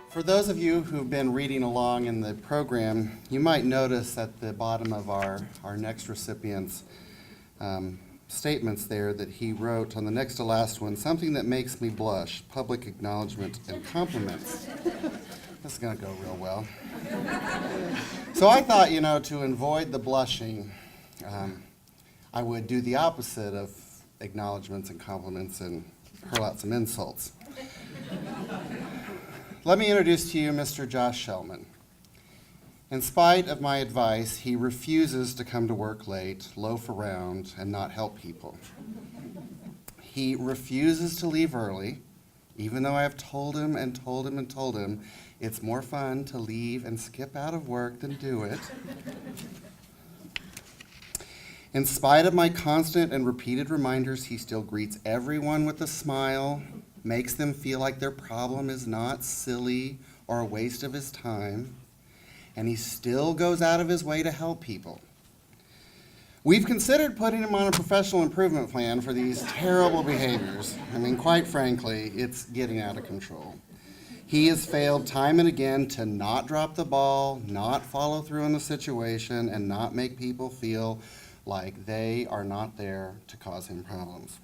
For those of you who've been reading along in the program, you might notice at the bottom of our next recipient's statements there that he wrote on the next to last one, something that makes me blush, public acknowledgement and compliments. This is going to go real well. So I thought, to avoid the blushing, I would do the opposite of acknowledgments and compliments and hurl out some insults. Let me introduce to you Mr. Josh Shelman. In spite of my advice, he refuses to come to work late, loaf around, and not help people. He refuses to leave early, even though I have told him and told him and told him it's more fun to leave and skip out of work than do it. In spite of my constant and repeated reminders, he still greets everyone with a smile, makes them feel like their problem is not silly or a waste of his time, and he still goes out of his way to help people. We've considered putting him on a professional improvement plan for these terrible behaviors. Quite frankly, it's getting out of control. He has failed time and again to not drop the ball, not follow through on the situation, and not make people feel like they are not there to cause him problems.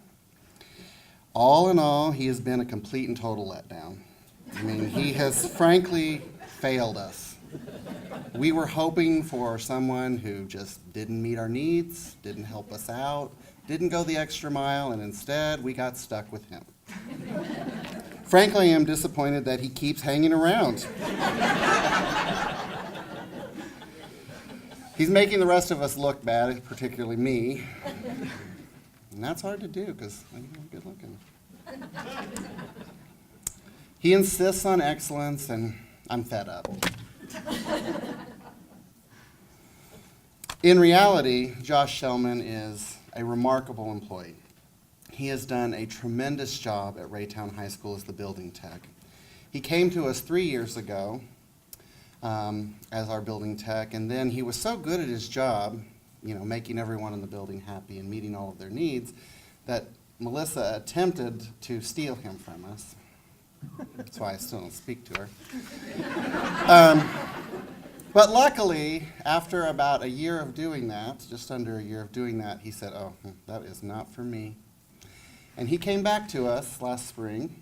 All in all, he has been a complete and total letdown. He has frankly failed us. We were hoping for someone who just didn't meet our needs, didn't help us out, didn't go the extra mile, and instead we got stuck with him. Frankly, I am disappointed that he keeps hanging around. He's making the rest of us look bad, particularly me. And that's hard to do because I'm good looking. He insists on excellence, and I'm fed up. In reality, Josh Shelman is a remarkable employee. He has done a tremendous job at Raytown High School as the building tech. He came to us 3 years ago as our building tech, and then he was so good at his job, making everyone in the building happy and meeting all of their needs, that Melissa attempted to steal him from us. That's why I still don't speak to her. But luckily, after about a year of doing that, just under a year of doing that, he said, "Oh, that is not for me." And he came back to us last spring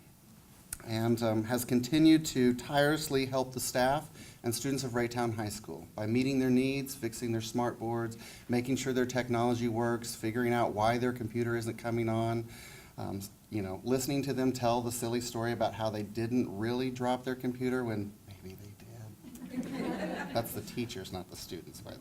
and has continued to tirelessly help the staff and students of Raytown High School by meeting their needs, fixing their smart boards, making sure their technology works, figuring out why their computer isn't coming on, listening to them tell the silly story about how they didn't really drop their computer when maybe they did. That's the teachers, not the students, by the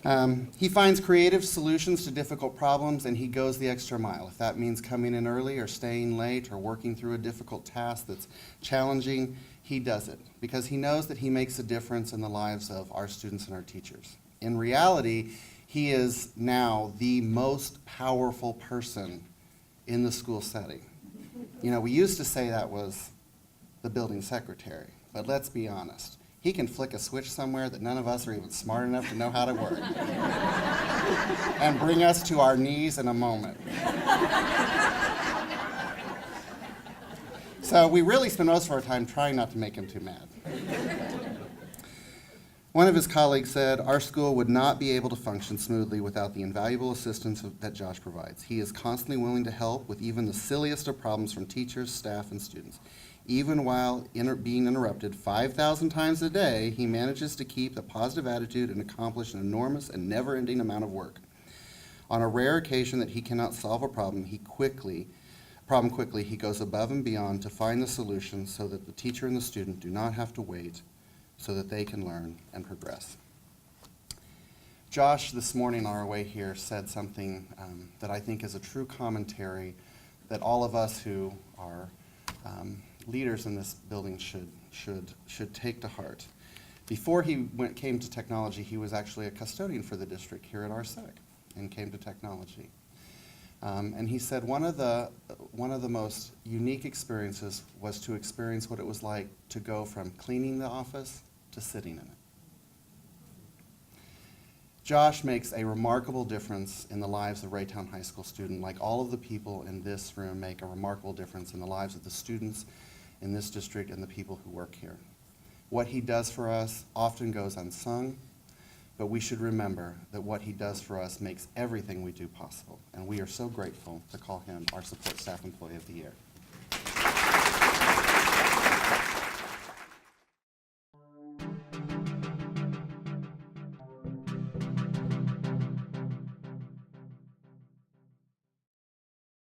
way. He finds creative solutions to difficult problems, and he goes the extra mile. If that means coming in early or staying late or working through a difficult task that's challenging, he does it because he knows that he makes a difference in the lives of our students and our teachers. In reality, he is now the most powerful person in the school setting. We used to say that was the building secretary, but let's be honest. He can flick a switch somewhere that none of us are even smart enough to know how to work and bring us to our knees in a moment. So we really spend most of our time trying not to make him too mad. One of his colleagues said, "Our school would not be able to function smoothly without the invaluable assistance that Josh provides. He is constantly willing to help with even the silliest of problems from teachers, staff, and students. Even while being interrupted 5,000 times a day, he manages to keep a positive attitude and accomplish an enormous and never-ending amount of work. On a rare occasion that he cannot solve a problem, quickly, he goes above and beyond to find the solution so that the teacher and the student do not have to wait, so that they can learn and progress." Josh, this morning on our way here, said something that I think is a true commentary that all of us who are leaders in this building should take to heart. Before he came to technology, he was actually a custodian for the district here at our SEC and came to technology. And he said one of the most unique experiences was to experience what it was like to go from cleaning the office to sitting in it. Josh makes a remarkable difference in the lives of Raytown High School students, like all of the people in this room make a remarkable difference in the lives of the students in this district and the people who work here. What he does for us often goes unsung, but we should remember that what he does for us makes everything we do possible, and we are so grateful to call him our Support Staff Employee of the Year.